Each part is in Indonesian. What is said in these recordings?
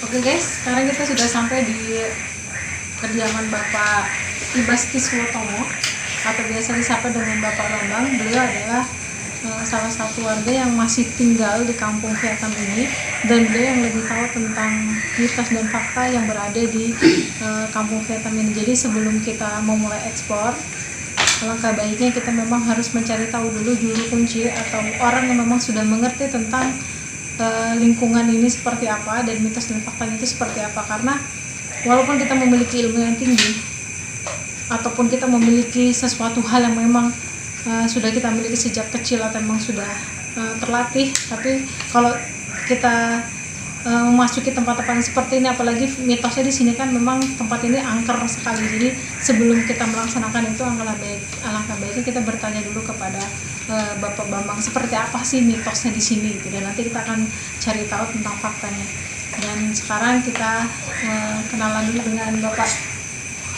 Oke guys, sekarang kita sudah sampai di kediaman Bapak Ibas Kiswotomo atau biasa disapa dengan Bapak Bambang. Beliau adalah salah satu warga yang masih tinggal di kampung Vietnam ini, dan beliau yang lebih tahu tentang mitos dan fakta yang berada di kampung Vietnam ini. Jadi sebelum kita memulai eksplor, alangkah baiknya kita memang harus mencari tahu dulu juru kunci atau orang yang memang sudah mengerti tentang lingkungan ini seperti apa dan mitos dan faktanya itu seperti apa. Karena walaupun kita memiliki ilmu yang tinggi ataupun kita memiliki sesuatu hal yang memang sudah kita miliki sejak kecil atau memang sudah terlatih, tapi kalau kita memasuki tempat-tempat seperti ini, apalagi mitosnya di sini kan memang tempat ini angker sekali. Jadi sebelum kita melaksanakan itu alangkah baiknya kita bertanya dulu kepada Bapak Bambang seperti apa sih mitosnya di sini gitu, dan nanti kita akan cari tahu tentang faktanya. Dan sekarang kita kenalan dulu dengan Bapak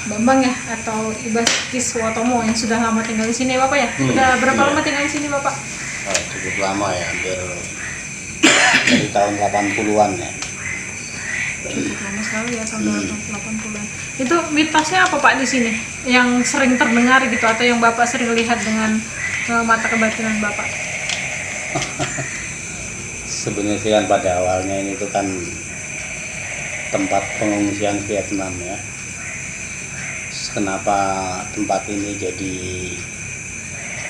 Bambang ya, atau Ibas Kiswotomo yang sudah lama tinggal di sini, Bapak ya. Udah berapa lama tinggal di sini, Bapak? Cukup lama ya, hampir dari tahun 80-an ya. Cukup lama sekali ya, tahun 80-an. Itu mitosnya apa Pak di sini yang sering terdengar gitu, atau yang Bapak sering lihat dengan mata kebatinan Bapak? Sebenarnya kan pada awalnya ini tuh kan tempat pengungsian Vietnam ya. Kenapa tempat ini jadi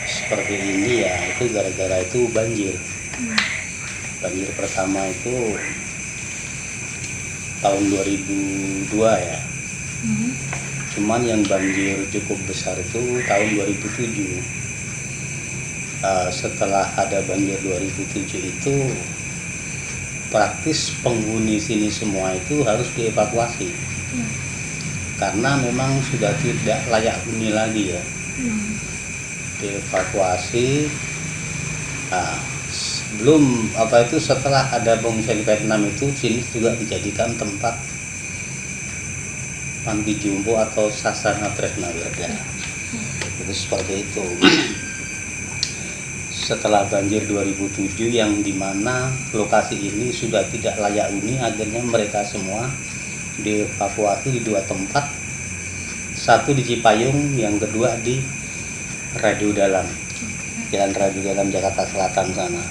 seperti ini ya, itu gara-gara itu banjir. Banjir pertama itu tahun 2002 ya. Cuman yang banjir cukup besar itu tahun 2007. Setelah ada banjir 2007 itu praktis penghuni sini semua itu harus dievakuasi. Karena memang sudah tidak layak huni lagi ya. Dievakuasi. Belum setelah ada pengungsian Vietnam itu, sini juga dijadikan tempat panti jompo atau sasana tresna warga. Itu seperti itu. Setelah banjir 2007 yang dimana lokasi ini sudah tidak layak huni, akhirnya mereka semua dievakuasi di dua tempat, satu di Cipayung, yang kedua di Radio Dalam, Jalan Radio Dalam Jakarta Selatan sana.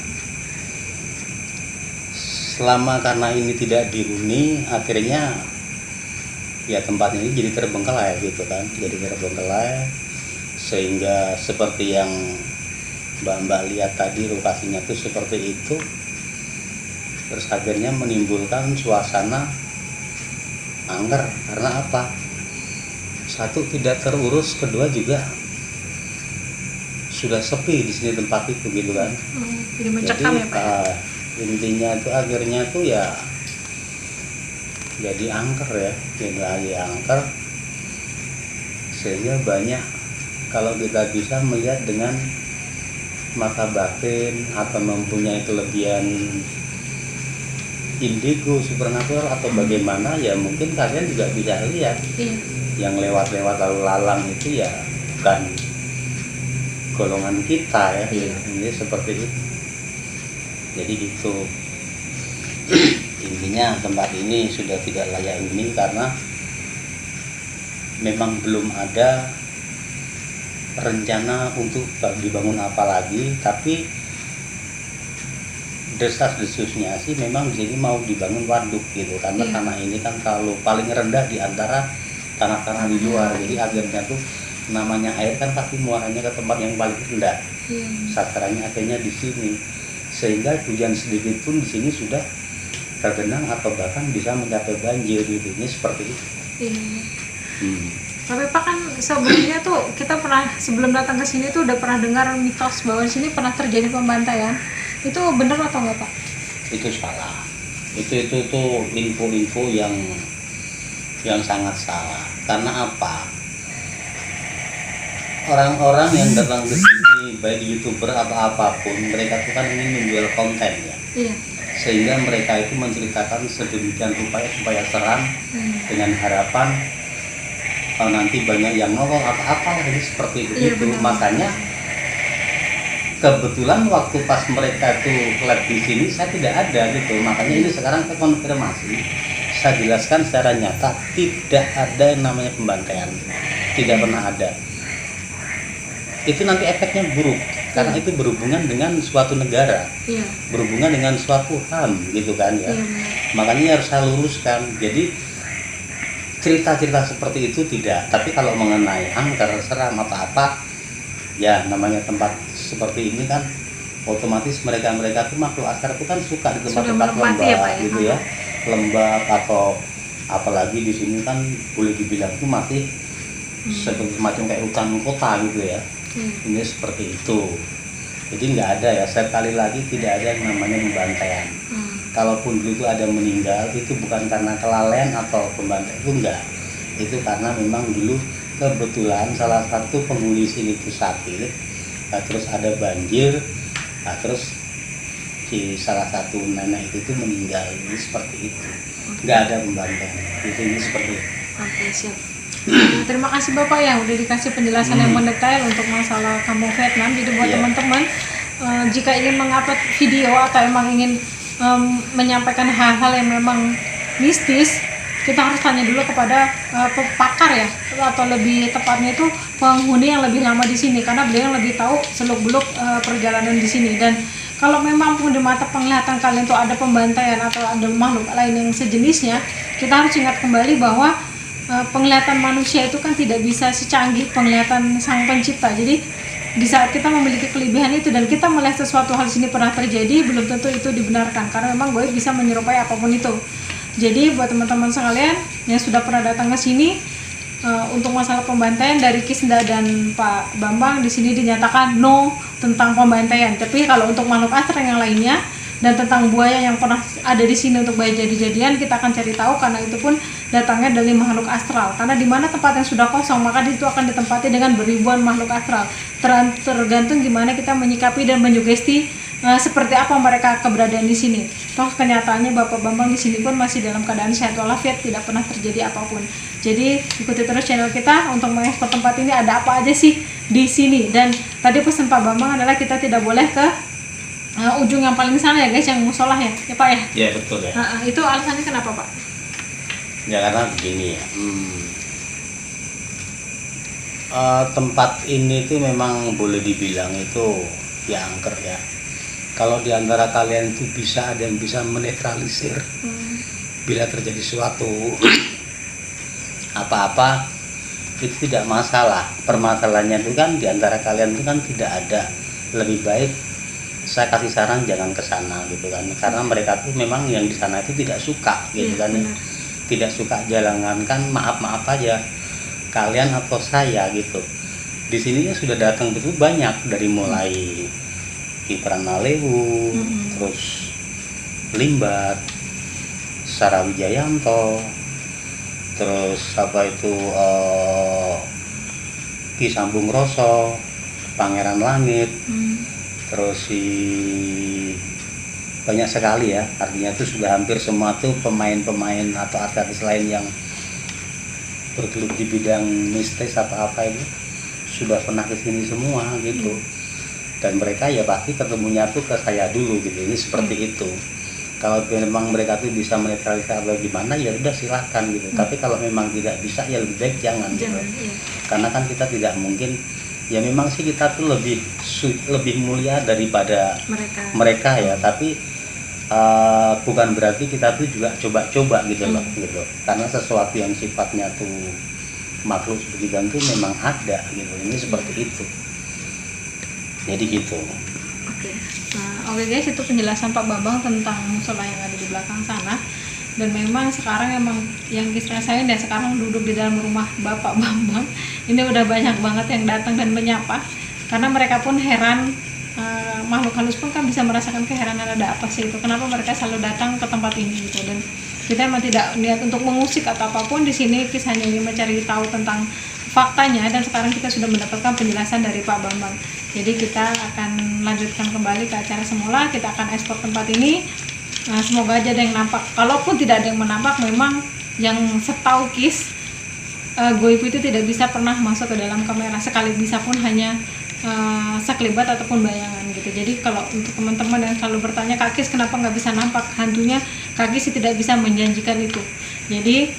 Selama karena ini tidak dihuni, akhirnya ya tempat ini jadi terbengkalai gitu kan, jadi terbengkalai, sehingga seperti yang Mbak lihat tadi lokasinya tuh seperti itu. Terus akhirnya menimbulkan suasana angker. Karena apa? Satu, tidak terurus, kedua juga sudah sepi di sini tempat itu gitu kan. Jadi mencekam ya Pak. Intinya itu akhirnya tuh ya jadi angker ya, jadi angker, sehingga banyak, kalau kita bisa melihat dengan mata batin atau mempunyai kelebihan indigo, supernatural atau bagaimana ya, mungkin kalian juga bisa lihat yang lewat-lewat lalu lalang itu ya bukan golongan kita ya. Ini seperti itu. Jadi gitu. Intinya tempat ini sudah tidak layak huni karena memang belum ada rencana untuk dibangun apa lagi, tapi desas-desusnya sih memang di sini mau dibangun waduk gitu, karena tanah ini kan kalau paling rendah di antara tanah-tanah di luar. Jadi akhirnya tuh namanya air kan pasti muaranya ke tempat yang paling rendah. Sasarannya akhirnya di sini, sehingga hujan sedikit pun di sini sudah tergenang atau bahkan bisa mencapai banjir gitu. Ini seperti itu. Tapi Pak, kan sebelumnya tuh kita pernah, sebelum datang ke sini tuh udah pernah dengar mitos bahwa di sini pernah terjadi pembantaian. Itu benar atau enggak Pak? Itu salah. Itu tuh info-info yang sangat salah. Karena apa? Orang-orang yang datang ke sini, baik YouTuber atau apapun, mereka tuh kan ingin menjual konten ya. Sehingga mereka itu menceritakan sedemikian supaya serang, dengan harapan nanti banyak yang nolong apa-apa, jadi seperti itu. Makanya kebetulan waktu pas mereka tuh live di sini saya tidak ada gitu. Makanya ini sekarang kita konfirmasi saya jelaskan secara nyata, tidak ada yang namanya pembantaian, tidak pernah ada. Itu nanti efeknya buruk karena itu berhubungan dengan suatu negara, berhubungan dengan suatu HAM gitu kan ya. Makanya harus saya luruskan. Jadi cerita-cerita seperti itu tidak, tapi kalau mengenai angker, seram apa-apa, ya namanya tempat seperti ini kan otomatis mereka itu makhluk astral itu kan suka di tempat-tempat lembab gitu ya, lembab atau apalagi di sini kan boleh dibilang itu masih seperti semacam kayak hutan kota gitu ya. Ini seperti itu. Jadi nggak ada ya, sekali lagi tidak ada yang namanya pembantaian. Kalaupun dulu itu ada meninggal, itu bukan karena kelalaian atau pembantaian, itu enggak. Itu karena memang dulu kebetulan salah satu penghuni sini itu sakit, terus ada banjir, terus si salah satu nenek itu meninggal. Ini seperti itu. Nggak ada pembantaian. Ini seperti itu. Oke, siap. Terima kasih Bapak ya udah dikasih penjelasan yang mendetail untuk masalah kampung Vietnam. Jadi buat teman-teman jika ingin mengupload video atau emang ingin menyampaikan hal-hal yang memang mistis, kita harus tanya dulu kepada pakar ya, atau lebih tepatnya itu penghuni yang lebih lama di sini, karena beliau yang lebih tahu seluk-beluk perjalanan di sini. Dan kalau memang pun di mata penglihatan kalian itu ada pembantaian atau ada makhluk lain yang sejenisnya, kita harus ingat kembali bahwa penglihatan manusia itu kan tidak bisa secanggih penglihatan Sang Pencipta. Jadi di saat kita memiliki kelebihan itu dan kita melihat sesuatu hal di sini pernah terjadi, belum tentu itu dibenarkan, karena memang goib bisa menyerupai apapun itu. Jadi buat teman-teman sekalian yang sudah pernah datang ke sini, untuk masalah pembantaian dari Kisda dan Pak Bambang di sini dinyatakan no tentang pembantaian. Tapi kalau untuk makhluk astral yang lainnya dan tentang buaya yang pernah ada di sini untuk bayi jadi-jadian, kita akan cari tahu, karena itu pun datangnya dari makhluk astral. Karena di mana tempat yang sudah kosong, maka itu akan ditempati dengan beribuan makhluk astral. Tergantung gimana kita menyikapi dan menyugesti seperti apa mereka keberadaan di sini. Toh kenyataannya Bapak Bambang di sini pun masih dalam keadaan sehat walafiat, tidak pernah terjadi apapun. Jadi ikuti terus channel kita untuk mengekspor tempat ini ada apa aja sih di sini. Dan tadi pesan Pak Bambang adalah kita tidak boleh ke ujung yang paling sana ya guys, yang musolah ya Pak ya? Iya betul ya. Itu alasannya kenapa Pak? Ya karena begini ya, tempat ini tuh memang boleh dibilang itu ya angker ya. Kalau diantara kalian itu bisa ada yang bisa menetralisir bila terjadi suatu apa-apa, itu tidak masalah. Permasalahannya itu kan diantara kalian itu kan tidak ada. Lebih baik saya kasih saran jangan ke sana gitu kan, karena mereka tuh memang yang di sana itu tidak suka gitu kan, tidak suka. Jangankan maaf aja kalian atau saya gitu, di sininya sudah datang betul banyak, dari mulai Kipran Nalewu, terus Limbat, Sarawijayanto, terus apa itu Ki Sambung Roso, Pangeran Langit, terus banyak sekali ya, artinya itu sudah hampir semua tuh pemain-pemain atau artis lain yang bergelut di bidang mistis apa-apa itu sudah pernah kesini semua gitu. Dan mereka ya pasti ketemunya tuh ke saya dulu gitu. Ini seperti itu. Kalau memang mereka tuh bisa menetralisir atau gimana ya udah silahkan gitu. Tapi kalau memang tidak bisa ya lebih baik jangan gitu. Karena kan kita tidak mungkin, ya memang sih kita tuh lebih mulia daripada mereka ya, tapi bukan berarti kita tuh juga coba-coba gitu loh gitu. Karena sesuatu yang sifatnya tuh makhluk seperti itu memang ada gitu. Ini seperti itu. Jadi gitu. Oke guys, itu penjelasan Pak Bambang tentang musola yang ada di belakang sana. Dan memang sekarang emang yang kisah saya dan sekarang duduk di dalam rumah Bapak Bambang ini udah banyak banget yang datang dan menyapa, karena mereka pun heran. Makhluk halus pun kan bisa merasakan keheranan, ada apa sih itu, kenapa mereka selalu datang ke tempat ini gitu. Dan kita emang tidak niat untuk mengusik atau apapun di sini, kisahnya ini mencari tahu tentang faktanya. Dan sekarang kita sudah mendapatkan penjelasan dari Pak Bambang. Jadi kita akan lanjutkan kembali ke acara semula, kita akan ekspor tempat ini. Semoga aja ada yang nampak. Kalaupun tidak ada yang menampak, memang yang setahu Kis, goib itu tidak bisa pernah masuk ke dalam kamera, sekali bisa pun hanya sekelibat ataupun bayangan gitu. Jadi kalau untuk teman-teman yang selalu bertanya, Kak Kis kenapa nggak bisa nampak hantunya, kaki sih tidak bisa menjanjikan itu. Jadi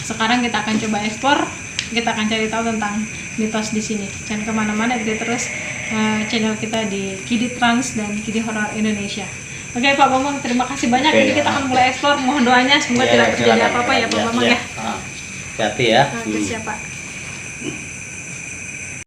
sekarang kita akan coba eksplor, kita akan cari tahu tentang mitos di sini. Jangan kemana-mana, ikuti terus channel kita di Kidi Trans dan Kidi Horor Indonesia. Oke Pak Bambang, terima kasih banyak. Ini kita akan mulai eksplor. Mohon doanya semoga tidak terjadi apa-apa ya Pak Bambang ya. Hati ya. Oke, siap Pak.